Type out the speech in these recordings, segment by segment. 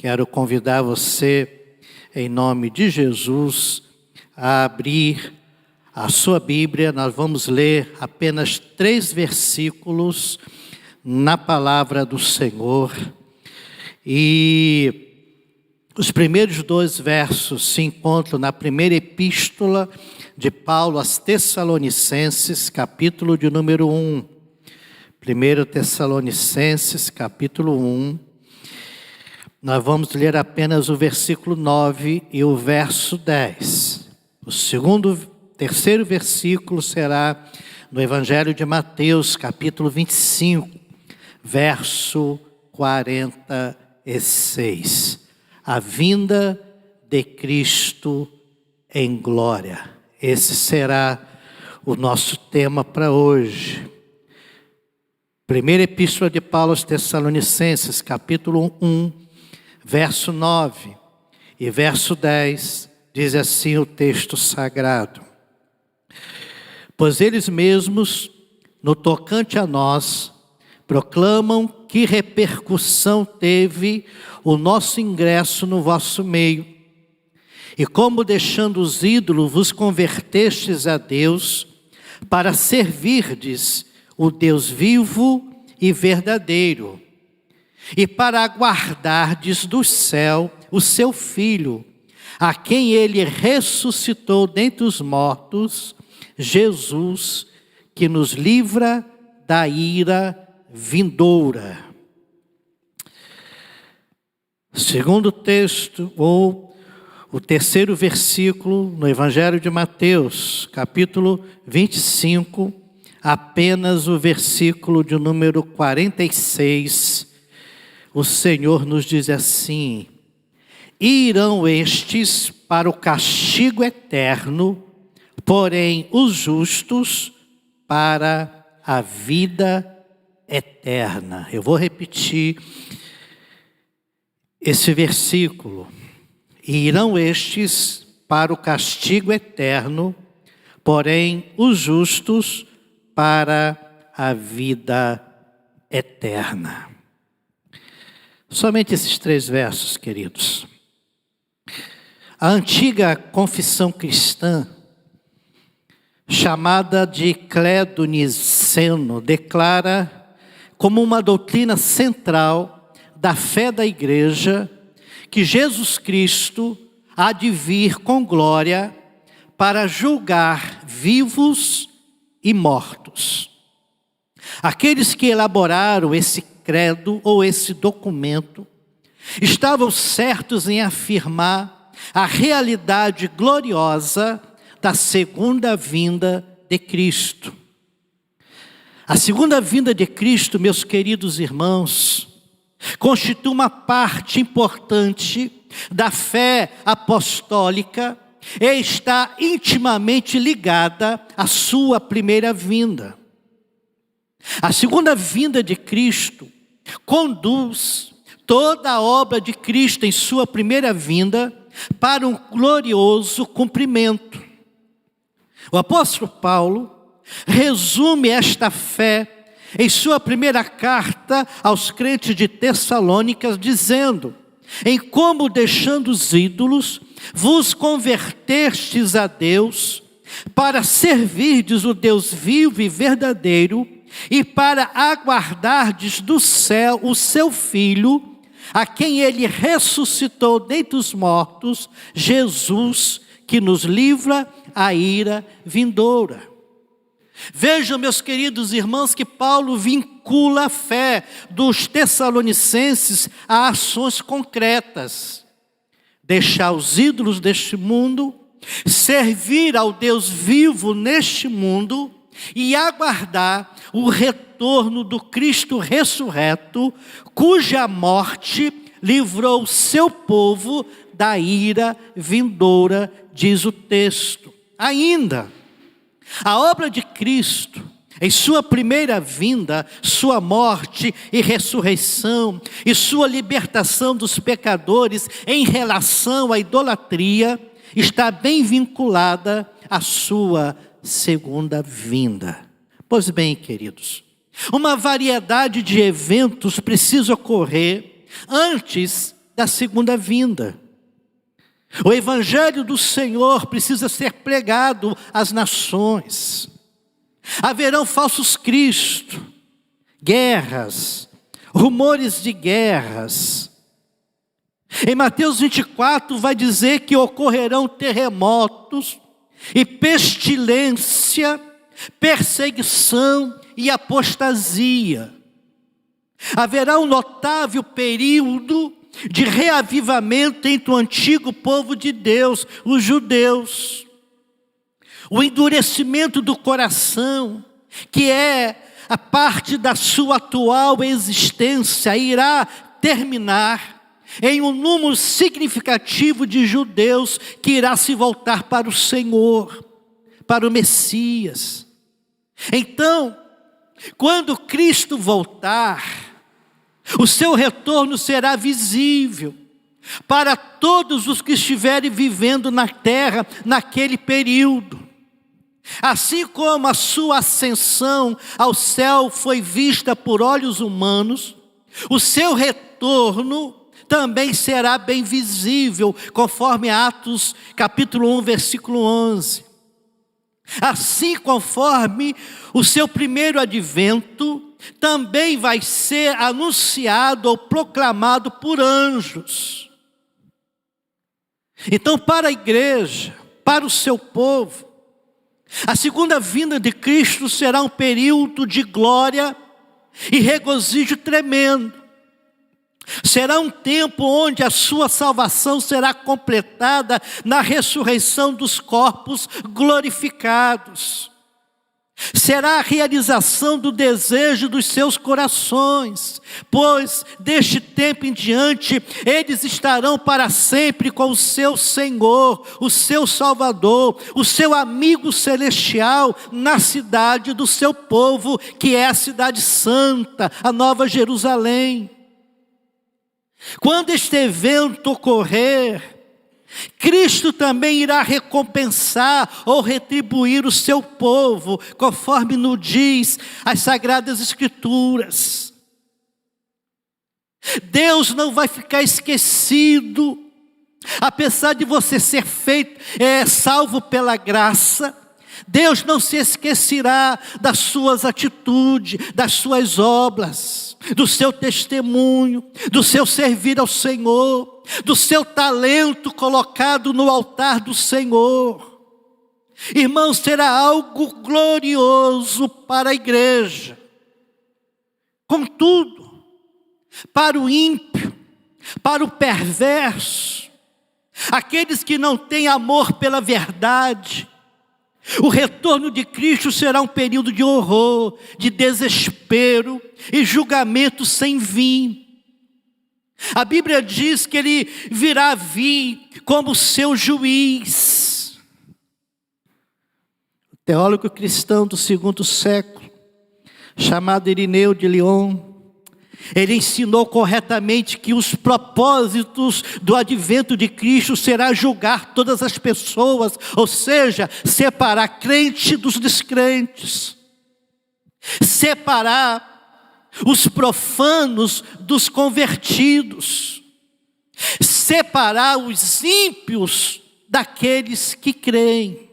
Quero convidar você, em nome de Jesus, a abrir a sua Bíblia. Nós vamos ler apenas 3 versículos na palavra do Senhor. E os primeiros 2 versos se encontram na primeira epístola de Paulo aos Tessalonicenses, capítulo de número 1. 1 Tessalonicenses, capítulo 1. Nós vamos ler apenas o versículo 9 e o verso 10. Terceiro versículo será no Evangelho de Mateus, capítulo 25, verso 46. A vinda de Cristo em glória. Esse será o nosso tema para hoje. Primeira epístola de Paulo aos Tessalonicenses, capítulo 1, verso 9 e verso 10, diz assim o texto sagrado: Pois eles mesmos, no tocante a nós, proclamam que repercussão teve o nosso ingresso no vosso meio, e como deixando os ídolos vos convertestes a Deus, para servirdes o Deus vivo e verdadeiro, e para aguardardes do céu o seu Filho, a quem ele ressuscitou dentre os mortos, Jesus, que nos livra da ira vindoura. Segundo texto, ou o terceiro versículo no Evangelho de Mateus, capítulo 25, apenas o versículo de número 46, o Senhor nos diz assim: irão estes para o castigo eterno, porém os justos para a vida eterna. Eu vou repetir esse versículo. Irão estes para o castigo eterno, porém os justos para a vida eterna. Somente esses 3 versos, queridos. A antiga confissão cristã, chamada de Credo Niceno, declara como uma doutrina central da fé da igreja que Jesus Cristo há de vir com glória para julgar vivos e mortos. Aqueles que elaboraram esse credo ou esse documento estavam certos em afirmar a realidade gloriosa da segunda vinda de Cristo. A segunda vinda de Cristo, meus queridos irmãos, constitui uma parte importante da fé apostólica e está intimamente ligada à sua primeira vinda. A segunda vinda de Cristo conduz toda a obra de Cristo em sua primeira vinda para um glorioso cumprimento. O apóstolo Paulo resume esta fé em sua primeira carta aos crentes de Tessalônica, dizendo: em como deixando os ídolos, vos convertestes a Deus, para servirdes o Deus vivo e verdadeiro, e para aguardardes do céu o seu Filho, a quem ele ressuscitou dentre os mortos, Jesus, que nos livra a ira vindoura. Vejam, meus queridos irmãos, que Paulo vincula a fé dos tessalonicenses a ações concretas. Deixar os ídolos deste mundo, servir ao Deus vivo neste mundo e aguardar o retorno do Cristo ressurreto, cuja morte livrou o seu povo da ira vindoura, diz o texto. Ainda, a obra de Cristo, em sua primeira vinda, sua morte e ressurreição, e sua libertação dos pecadores em relação à idolatria, está bem vinculada à sua segunda vinda. Pois bem, queridos, uma variedade de eventos precisa ocorrer antes da segunda vinda. O evangelho do Senhor precisa ser pregado às nações. Haverão falsos cristos, guerras, rumores de guerras. Em Mateus 24 vai dizer que ocorrerão terremotos e pestilência, perseguição e apostasia. Haverá um notável período de reavivamento entre o antigo povo de Deus, os judeus. O endurecimento do coração, que é a parte da sua atual existência, irá terminar em um número significativo de judeus que irá se voltar para o Senhor, para o Messias. Então, quando Cristo voltar, o seu retorno será visível para todos os que estiverem vivendo na terra naquele período. Assim como a sua ascensão ao céu foi vista por olhos humanos, o seu retorno também será bem visível, conforme Atos capítulo 1, versículo 11. Assim, conforme o seu primeiro advento, também vai ser anunciado ou proclamado por anjos. Então, para a igreja, para o seu povo, a segunda vinda de Cristo será um período de glória e regozijo tremendo. Será um tempo onde a sua salvação será completada na ressurreição dos corpos glorificados. Será a realização do desejo dos seus corações, pois deste tempo em diante eles estarão para sempre com o seu Senhor, o seu Salvador, o seu amigo celestial na cidade do seu povo, que é a cidade santa, a Nova Jerusalém. Quando este evento ocorrer, Cristo também irá recompensar ou retribuir o seu povo, conforme nos diz as Sagradas Escrituras. Deus não vai ficar esquecido, apesar de você ser salvo pela graça. Deus não se esquecerá das suas atitudes, das suas obras, do seu testemunho, do seu servir ao Senhor, do seu talento colocado no altar do Senhor. Irmãos, será algo glorioso para a igreja. Contudo, para o ímpio, para o perverso, aqueles que não têm amor pela verdade, o retorno de Cristo será um período de horror, de desespero e julgamento sem fim. A Bíblia diz que ele virá vir como seu juiz. O teólogo cristão do segundo século, chamado Irineu de Lyon, ele ensinou corretamente que os propósitos do advento de Cristo será julgar todas as pessoas, ou seja, separar crente dos descrentes, separar os profanos dos convertidos, separar os ímpios daqueles que creem.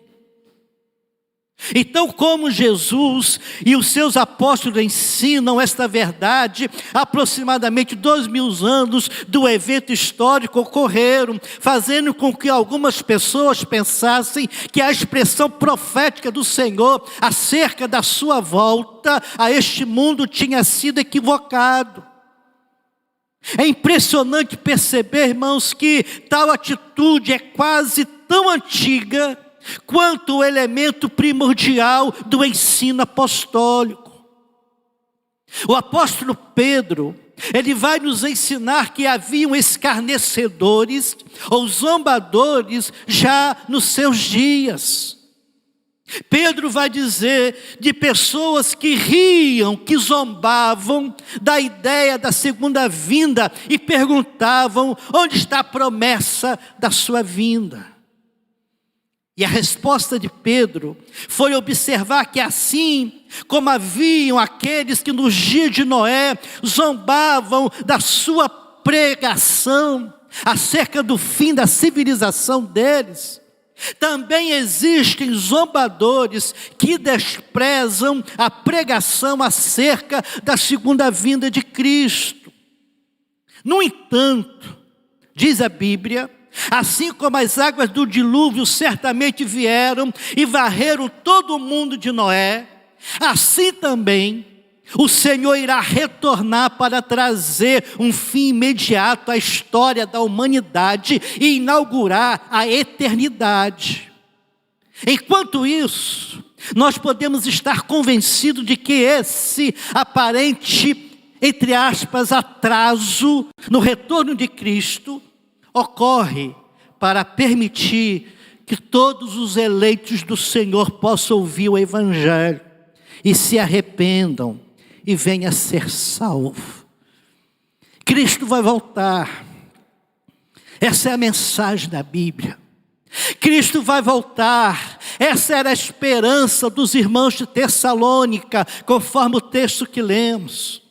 Então, como Jesus e os seus apóstolos ensinam esta verdade, aproximadamente 2000 anos do evento histórico ocorreram, fazendo com que algumas pessoas pensassem que a expressão profética do Senhor acerca da sua volta a este mundo tinha sido equivocado. É impressionante perceber, irmãos, que tal atitude é quase tão antiga quanto o elemento primordial do ensino apostólico. O apóstolo Pedro, ele vai nos ensinar que haviam escarnecedores ou zombadores já nos seus dias. Pedro vai dizer de pessoas que riam, que zombavam da ideia da segunda vinda e perguntavam onde está a promessa da sua vinda. E a resposta de Pedro foi observar que assim como haviam aqueles que nos dias de Noé zombavam da sua pregação, acerca do fim da civilização deles, também existem zombadores que desprezam a pregação acerca da segunda vinda de Cristo. No entanto, diz a Bíblia, assim como as águas do dilúvio certamente vieram e varreram todo o mundo de Noé, assim também o Senhor irá retornar para trazer um fim imediato à história da humanidade e inaugurar a eternidade. Enquanto isso, nós podemos estar convencidos de que esse aparente, entre aspas, atraso no retorno de Cristo ocorre para permitir que todos os eleitos do Senhor possam ouvir o Evangelho e se arrependam e venha a ser salvo. Cristo vai voltar. Essa é a mensagem da Bíblia. Cristo vai voltar. Essa era a esperança dos irmãos de Tessalônica, conforme o texto que lemos.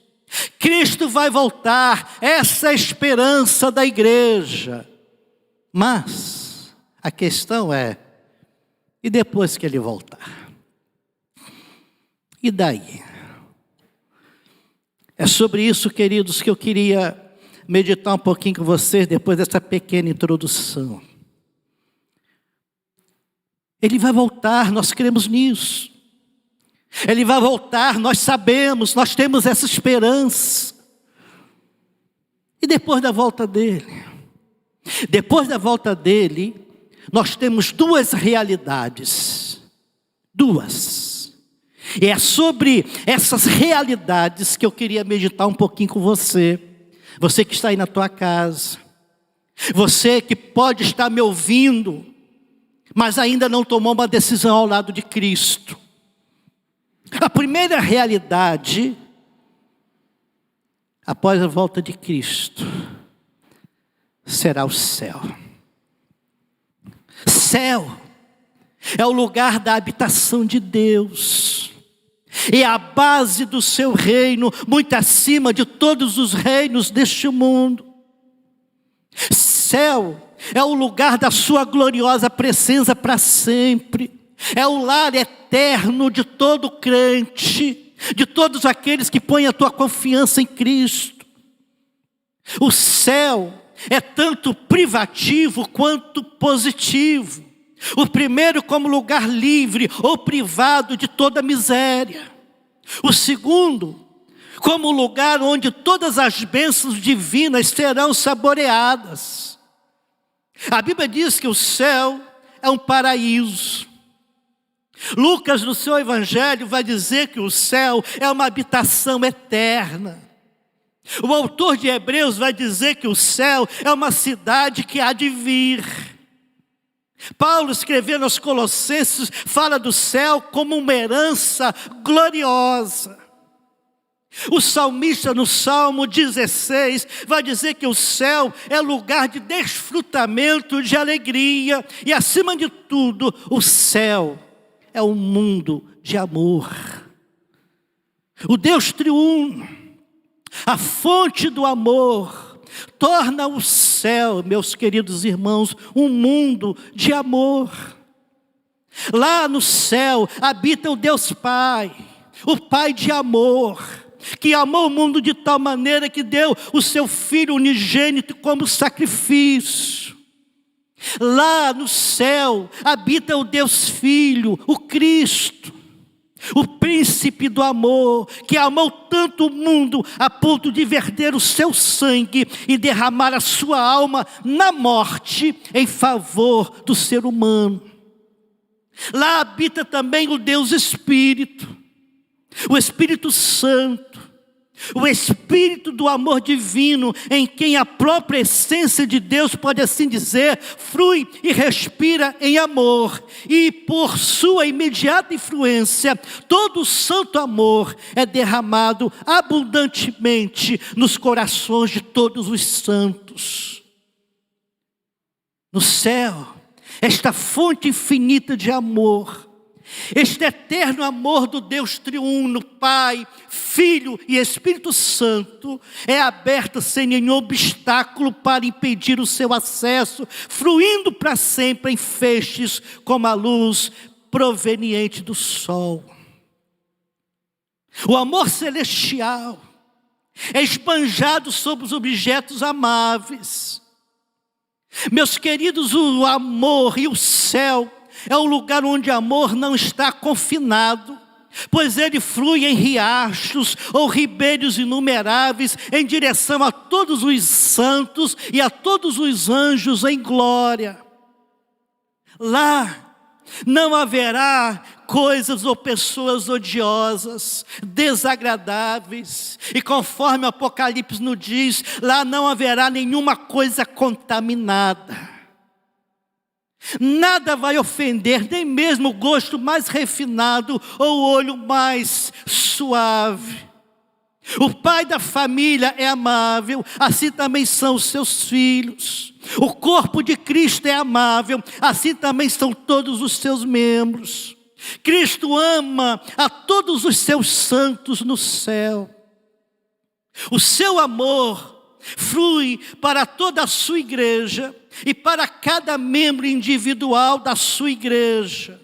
Cristo vai voltar. Essa é a esperança da igreja. Mas a questão é, e depois que ele voltar? E daí? É sobre isso, queridos, que eu queria meditar um pouquinho com vocês depois dessa pequena introdução. Ele vai voltar, nós cremos nisso. Ele vai voltar, nós sabemos, nós temos essa esperança. E depois da volta dele? Depois da volta dele, nós temos duas realidades. Duas. E é sobre essas realidades que eu queria meditar um pouquinho com você. Você que está aí na tua casa. Você que pode estar me ouvindo, mas ainda não tomou uma decisão ao lado de Cristo. A primeira realidade, após a volta de Cristo, será o céu. Céu é o lugar da habitação de Deus. É a base do seu reino, muito acima de todos os reinos deste mundo. Céu é o lugar da sua gloriosa presença para sempre. É o lar eterno de todo crente, de todos aqueles que põem a tua confiança em Cristo. O céu é tanto privativo quanto positivo. O primeiro como lugar livre ou privado de toda miséria. O segundo como lugar onde todas as bênçãos divinas serão saboreadas. A Bíblia diz que o céu é um paraíso. Lucas, no seu evangelho, vai dizer que o céu é uma habitação eterna. O autor de Hebreus vai dizer que o céu é uma cidade que há de vir. Paulo, escrevendo aos Colossenses, fala do céu como uma herança gloriosa. O salmista, no Salmo 16, vai dizer que o céu é lugar de desfrutamento, de alegria. E, acima de tudo, o céu é um mundo de amor. O Deus triuno, a fonte do amor, torna o céu, meus queridos irmãos, um mundo de amor. Lá no céu habita o Deus Pai, o Pai de amor, que amou o mundo de tal maneira que deu o seu Filho unigênito como sacrifício. Lá no céu habita o Deus Filho, o Cristo, o príncipe do amor, que amou tanto o mundo a ponto de verter o seu sangue e derramar a sua alma na morte em favor do ser humano. Lá habita também o Deus Espírito, o Espírito Santo, o Espírito do amor divino, em quem a própria essência de Deus, pode assim dizer, flui e respira em amor. E por sua imediata influência, todo o santo amor é derramado abundantemente nos corações de todos os santos. No céu, esta fonte infinita de amor Este eterno amor do Deus triuno, Pai, Filho e Espírito Santo, é aberto sem nenhum obstáculo para impedir o seu acesso, fluindo para sempre em feixes como a luz proveniente do sol. O amor celestial é esbanjado sobre os objetos amáveis. Meus queridos, o amor e o céu é o lugar onde o amor não está confinado, pois ele flui em riachos ou ribeiros inumeráveis em direção a todos os santos e a todos os anjos em glória. Lá não haverá coisas ou pessoas odiosas, desagradáveis, e conforme o Apocalipse nos diz, lá não haverá nenhuma coisa contaminada. Nada vai ofender, nem mesmo o gosto mais refinado ou o olho mais suave. O pai da família é amável, assim também são os seus filhos. O corpo de Cristo é amável, assim também são todos os seus membros. Cristo ama a todos os seus santos no céu. O seu amor flui para toda a sua igreja e para cada membro individual da sua igreja.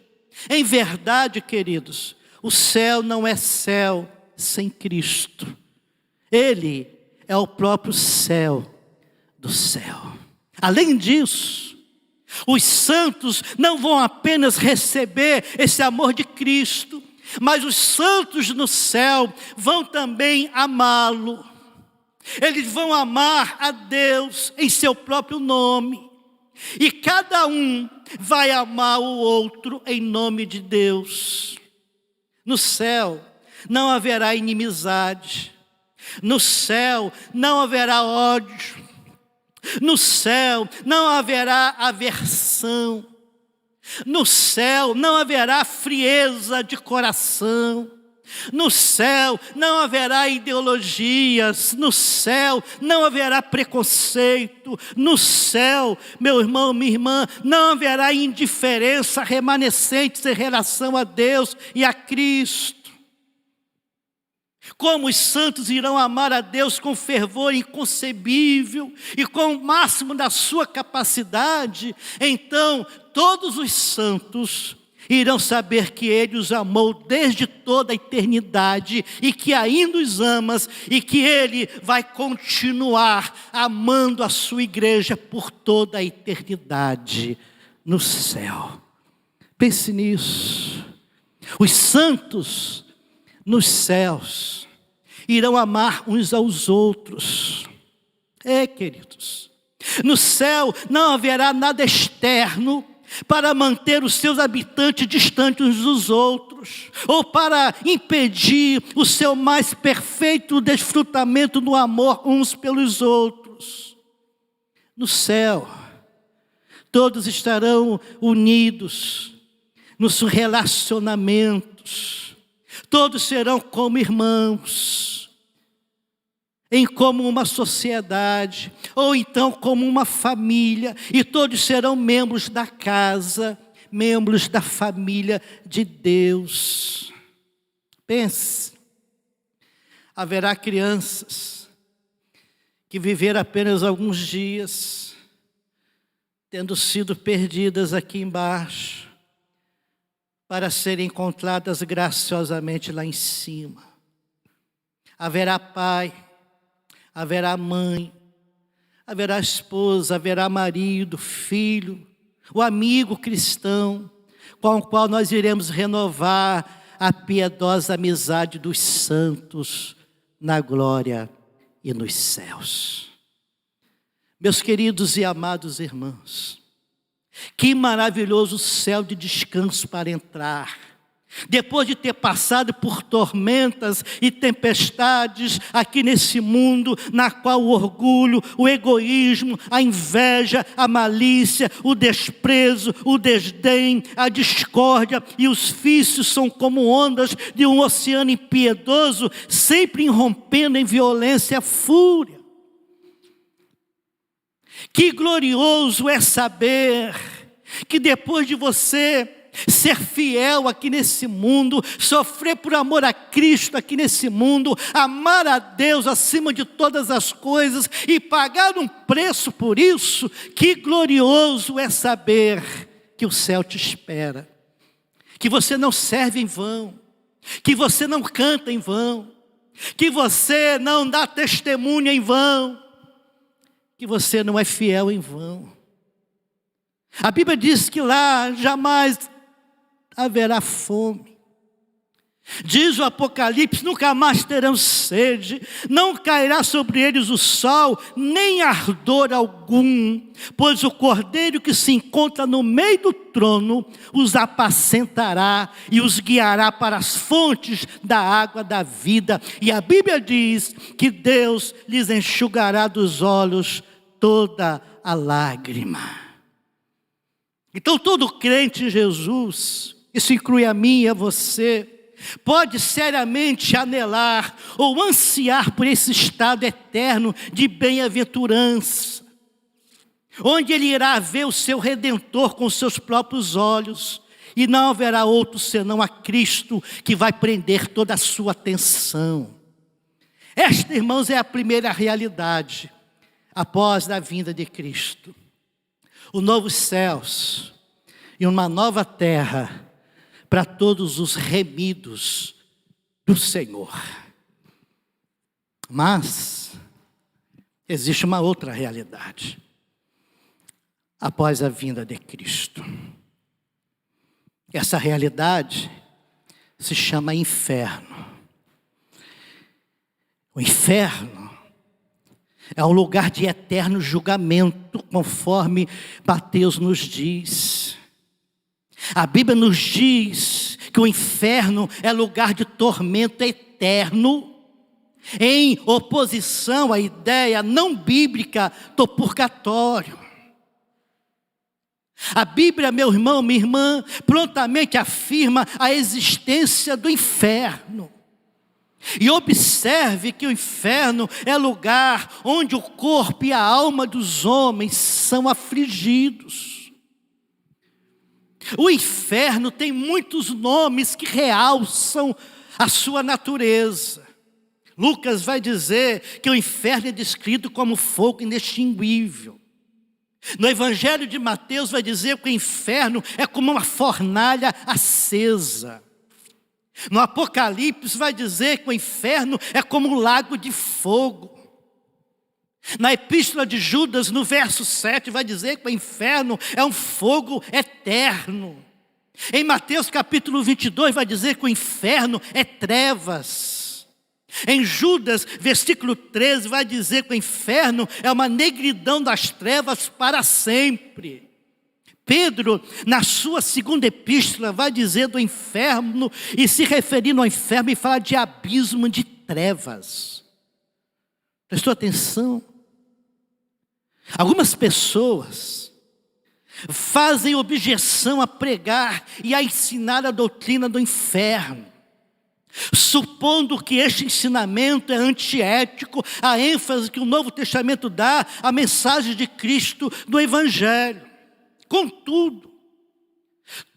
Em verdade, queridos, o céu não é céu sem Cristo. Ele é o próprio céu do céu. Além disso, os santos não vão apenas receber esse amor de Cristo, mas os santos no céu vão também amá-lo. Eles vão amar a Deus em seu próprio nome. E cada um vai amar o outro em nome de Deus. No céu não haverá inimizade. No céu não haverá ódio. No céu não haverá aversão. No céu não haverá frieza de coração. No céu não haverá ideologias, no céu não haverá preconceito, no céu, meu irmão, minha irmã, não haverá indiferença remanescente em relação a Deus e a Cristo. Como os santos irão amar a Deus com fervor inconcebível e com o máximo da sua capacidade, então todos os santos irão saber que Ele os amou desde toda a eternidade e que ainda os ama e que Ele vai continuar amando a sua igreja por toda a eternidade no céu. Pense nisso. Os santos nos céus irão amar uns aos outros. Queridos, no céu não haverá nada externo para manter os seus habitantes distantes uns dos outros, ou para impedir o seu mais perfeito desfrutamento no amor uns pelos outros. No céu, todos estarão unidos nos relacionamentos, todos serão como irmãos, em como uma sociedade, ou então como uma família, e todos serão membros da casa, membros da família de Deus. Pense, haverá crianças que viveram apenas alguns dias, tendo sido perdidas aqui embaixo, para serem encontradas graciosamente lá em cima. Haverá pai, haverá mãe, haverá esposa, haverá marido, filho, o amigo cristão, com o qual nós iremos renovar a piedosa amizade dos santos na glória e nos céus. Meus queridos e amados irmãos, que maravilhoso céu de descanso para entrar. Depois de ter passado por tormentas e tempestades aqui nesse mundo, na qual o orgulho, o egoísmo, a inveja, a malícia, o desprezo, o desdém, a discórdia e os vícios são como ondas de um oceano impiedoso, sempre irrompendo em violência e fúria. Que glorioso é saber que depois de você ser fiel aqui nesse mundo, sofrer por amor a Cristo aqui nesse mundo, amar a Deus acima de todas as coisas e pagar um preço por isso, que glorioso é saber que o céu te espera, que você não serve em vão, que você não canta em vão, que você não dá testemunho em vão, que você não é fiel em vão. A Bíblia diz que lá jamais haverá fome. Diz o Apocalipse: nunca mais terão sede, não cairá sobre eles o sol, nem ardor algum, pois o Cordeiro que se encontra no meio do trono os apacentará e os guiará para as fontes da água da vida. E a Bíblia diz que Deus lhes enxugará dos olhos toda a lágrima. Então todo crente em Jesus, isso inclui a mim e a você, pode seriamente anelar ou ansiar por esse estado eterno de bem-aventurança, onde ele irá ver o seu Redentor com seus próprios olhos, e não haverá outro senão a Cristo que vai prender toda a sua atenção. Esta, irmãos, é a primeira realidade após a vinda de Cristo. Os novos céus e uma nova terra para todos os remidos do Senhor. Mas existe uma outra realidade após a vinda de Cristo. Essa realidade se chama inferno. O inferno é um lugar de eterno julgamento, conforme Mateus nos diz. A Bíblia nos diz que o inferno é lugar de tormento eterno, em oposição à ideia não bíblica do purgatório. A Bíblia, meu irmão, minha irmã, prontamente afirma a existência do inferno. E observe que o inferno é lugar onde o corpo e a alma dos homens são afligidos. O inferno tem muitos nomes que realçam a sua natureza. Lucas vai dizer que o inferno é descrito como fogo inextinguível. No Evangelho de Mateus vai dizer que o inferno é como uma fornalha acesa. No Apocalipse vai dizer que o inferno é como um lago de fogo. Na Epístola de Judas, no verso 7, vai dizer que o inferno é um fogo eterno. Em Mateus capítulo 22 vai dizer que o inferno é trevas. Em Judas, versículo 13, vai dizer que o inferno é uma negridão das trevas para sempre. Pedro, na sua segunda epístola, vai dizer do inferno, e se referindo ao inferno, e fala de abismo de trevas. Prestou atenção? Algumas pessoas fazem objeção a pregar e a ensinar a doutrina do inferno, supondo que este ensinamento é antiético, a ênfase que o Novo Testamento dá à mensagem de Cristo do Evangelho. Contudo,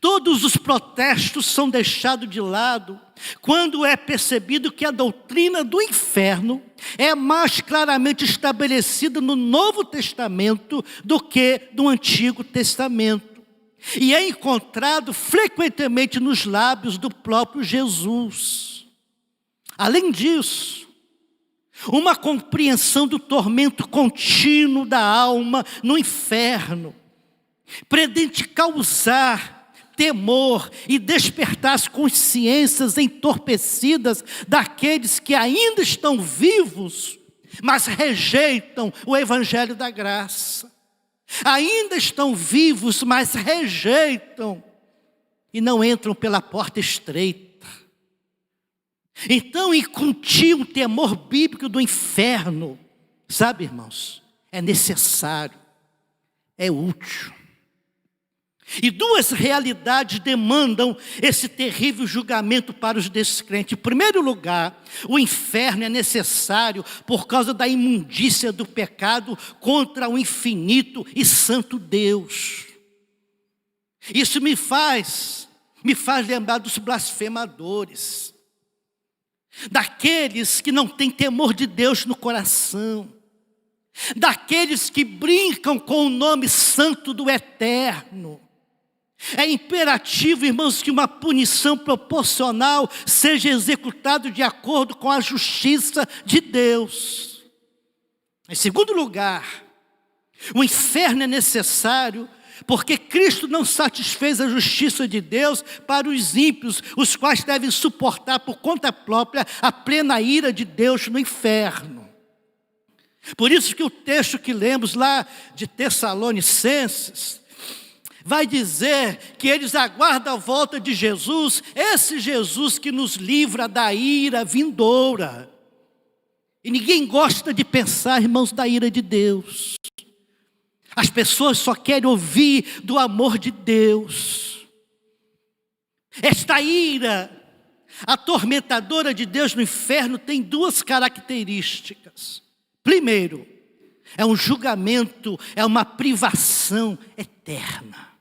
todos os protestos são deixados de lado quando é percebido que a doutrina do inferno é mais claramente estabelecida no Novo Testamento do que no Antigo Testamento. E é encontrado frequentemente nos lábios do próprio Jesus. Além disso, uma compreensão do tormento contínuo da alma no inferno pretende causar temor e despertar as consciências entorpecidas daqueles que ainda estão vivos, mas rejeitam o Evangelho da graça. Ainda estão vivos, mas rejeitam e não entram pela porta estreita. Então, incutir um temor bíblico do inferno, sabe, irmãos, é necessário, é útil. E duas realidades demandam esse terrível julgamento para os descrentes. Em primeiro lugar, o inferno é necessário por causa da imundícia do pecado contra o infinito e santo Deus. Isso me faz lembrar dos blasfemadores, daqueles que não têm temor de Deus no coração, daqueles que brincam com o nome santo do Eterno. É imperativo, irmãos, que uma punição proporcional seja executada de acordo com a justiça de Deus. Em segundo lugar, o inferno é necessário porque Cristo não satisfez a justiça de Deus para os ímpios, os quais devem suportar por conta própria a plena ira de Deus no inferno. Por isso que o texto que lemos lá de Tessalonicenses vai dizer que eles aguardam a volta de Jesus, esse Jesus que nos livra da ira vindoura. E ninguém gosta de pensar, irmãos, da ira de Deus. As pessoas só querem ouvir do amor de Deus. Esta ira atormentadora de Deus no inferno tem duas características. Primeiro, é um julgamento, é uma privação eterna.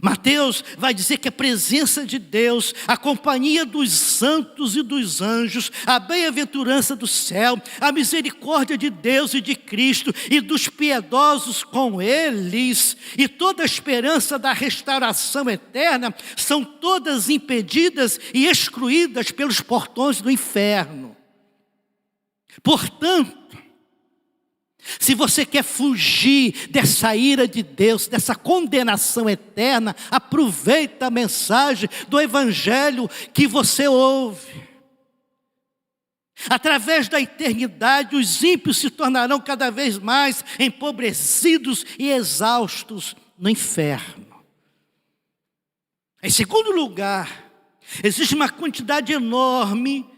Mateus vai dizer que a presença de Deus, a companhia dos santos e dos anjos, a bem-aventurança do céu, a misericórdia de Deus e de Cristo e dos piedosos com eles, e toda a esperança da restauração eterna, são todas impedidas e excluídas pelos portões do inferno. Portanto, se você quer fugir dessa ira de Deus, dessa condenação eterna, aproveita a mensagem do Evangelho que você ouve. Através da eternidade, os ímpios se tornarão cada vez mais empobrecidos e exaustos no inferno. Em segundo lugar, existe uma quantidade enorme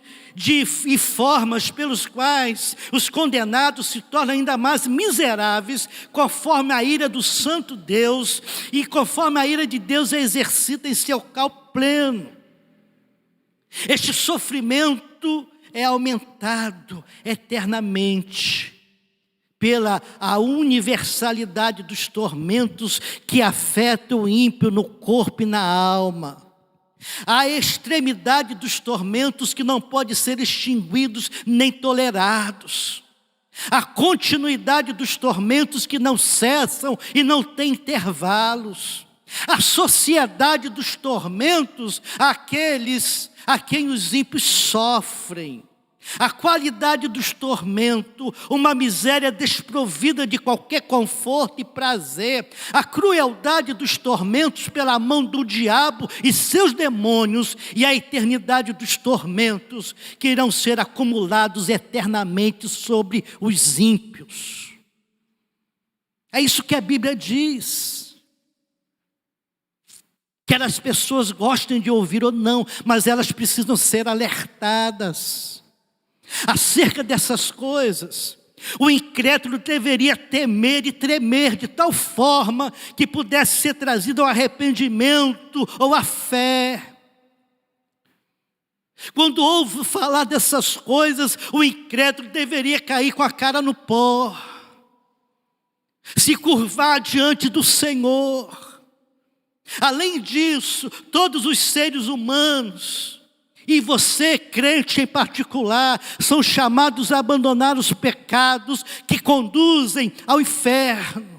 e formas pelos quais os condenados se tornam ainda mais miseráveis, conforme a ira do santo Deus e conforme a ira de Deus é exercida em seu calmo pleno. Este sofrimento é aumentado eternamente pela a universalidade dos tormentos que afetam o ímpio no corpo e na alma. A extremidade dos tormentos que não podem ser extinguidos nem tolerados. A continuidade dos tormentos que não cessam e não têm intervalos. A sociedade dos tormentos, aqueles a quem os ímpios sofrem. A qualidade dos tormentos, uma miséria desprovida de qualquer conforto e prazer. A crueldade dos tormentos pela mão do diabo e seus demônios. E a eternidade dos tormentos que irão ser acumulados eternamente sobre os ímpios. É isso que a Bíblia diz. Quer as pessoas gostem de ouvir ou não, mas elas precisam ser alertadas acerca dessas coisas. O incrédulo deveria temer e tremer de tal forma que pudesse ser trazido ao arrependimento ou à fé. Quando ouve falar dessas coisas, o incrédulo deveria cair com a cara no pó, se curvar diante do Senhor. Além disso, todos os seres humanos, e você, crente em particular, são chamados a abandonar os pecados que conduzem ao inferno.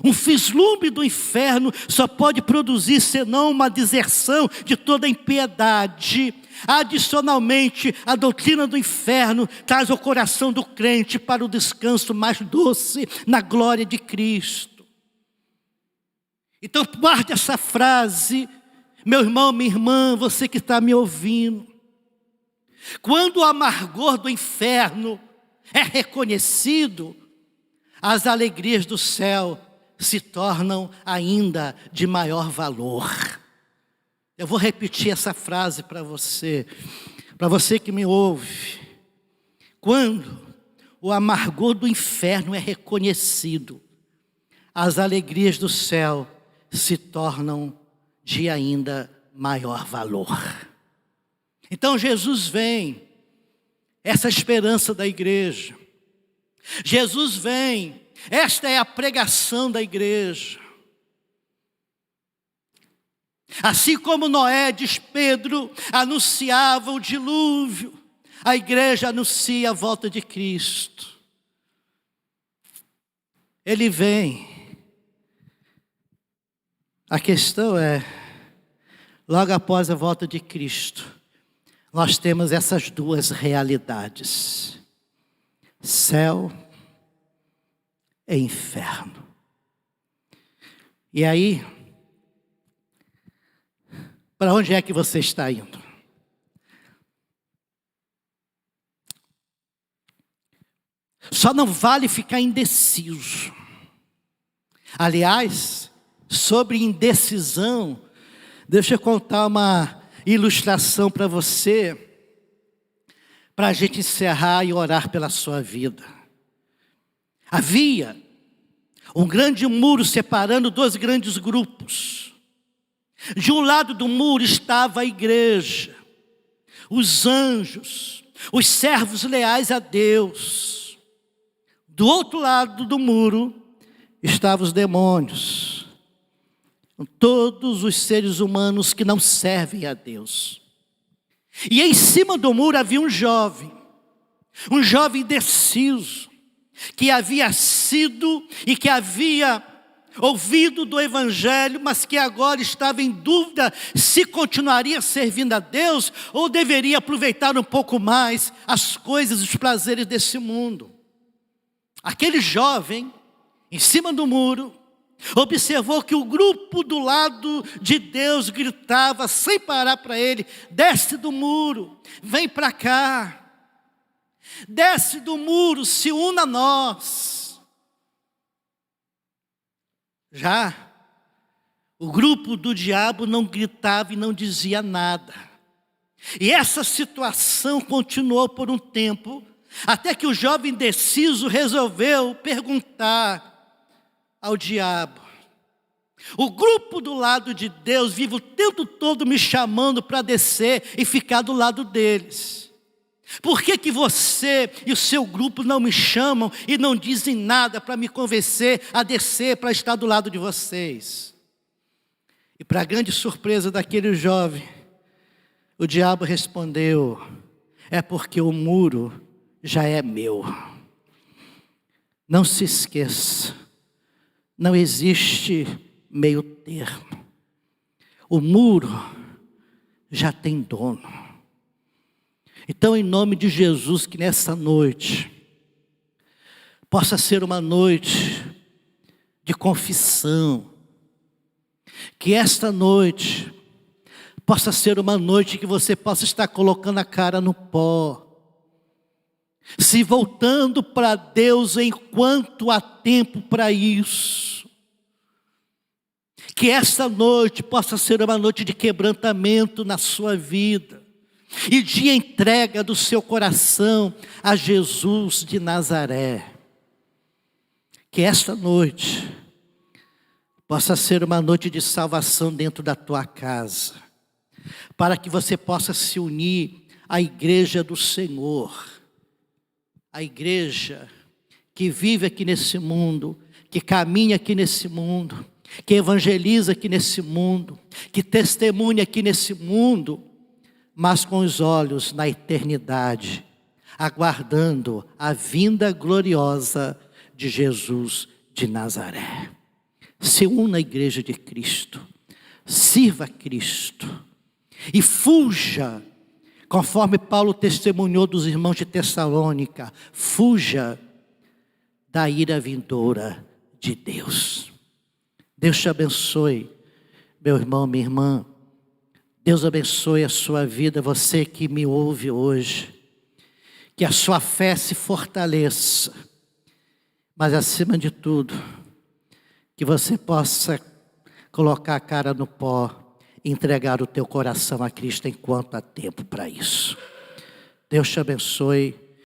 Um vislumbre do inferno só pode produzir senão uma deserção de toda impiedade. Adicionalmente, a doutrina do inferno traz ao coração do crente para o descanso mais doce na glória de Cristo. Então guarde essa frase, meu irmão, minha irmã, você que está me ouvindo. Quando o amargor do inferno é reconhecido, as alegrias do céu se tornam ainda de maior valor. Eu vou repetir essa frase para você que me ouve. Quando o amargor do inferno é reconhecido, as alegrias do céu se tornam de ainda maior valor. Então Jesus vem, essa esperança da igreja. Jesus vem esta é a pregação da igreja. Assim como Noé, diz Pedro, anunciava o dilúvio, a igreja anuncia a volta de Cristo. Ele vem. A questão é, logo após a volta de Cristo, nós temos essas duas realidades: céu e inferno. E aí, para onde é que você está indo? Só não vale ficar indeciso. Aliás, sobre indecisão, deixa eu contar uma ilustração para você, para a gente encerrar e orar pela sua vida. Havia um grande muro separando dois grandes grupos. De um lado do muro estava a igreja, os anjos, os servos leais a Deus. Do outro lado do muro estavam os demônios, todos os seres humanos que não servem a Deus. E em cima do muro havia um jovem indeciso, que havia sido e que havia ouvido do Evangelho, mas que agora estava em dúvida se continuaria servindo a Deus ou deveria aproveitar um pouco mais as coisas e os prazeres desse mundo. Aquele jovem, em cima do muro, observou que o grupo do lado de Deus gritava sem parar para ele: desce do muro, vem para cá. Desce do muro, se una a nós. Já o grupo do diabo não gritava e não dizia nada. E essa situação continuou por um tempo, até que o jovem indeciso resolveu perguntar ao diabo: o grupo do lado de Deus vive o tempo todo me chamando para descer e ficar do lado deles. Por que você e o seu grupo não me chamam e não dizem nada para me convencer a descer para estar do lado de vocês? E para a grande surpresa daquele jovem, o diabo respondeu: é porque o muro já é meu. Não se esqueça, não existe meio termo. O muro já tem dono. Então, em nome de Jesus, que nessa noite possa ser uma noite de confissão. Que esta noite possa ser uma noite que você possa estar colocando a cara no pó, se voltando para Deus enquanto há tempo para isso. Que esta noite possa ser uma noite de quebrantamento na sua vida e de entrega do seu coração a Jesus de Nazaré. Que esta noite possa ser uma noite de salvação dentro da tua casa, para que você possa se unir à igreja do Senhor, a igreja que vive aqui nesse mundo, que caminha aqui nesse mundo, que evangeliza aqui nesse mundo, que testemunha aqui nesse mundo, mas com os olhos na eternidade, aguardando a vinda gloriosa de Jesus de Nazaré. Se una à igreja de Cristo, sirva a Cristo e fuja, conforme Paulo testemunhou dos irmãos de Tessalônica, fuja da ira vindoura de Deus. Deus te abençoe, meu irmão, minha irmã. Deus abençoe a sua vida, você que me ouve hoje. Que a sua fé se fortaleça, mas acima de tudo, que você possa colocar a cara no pó, entregar o teu coração a Cristo enquanto há tempo para isso. Deus te abençoe.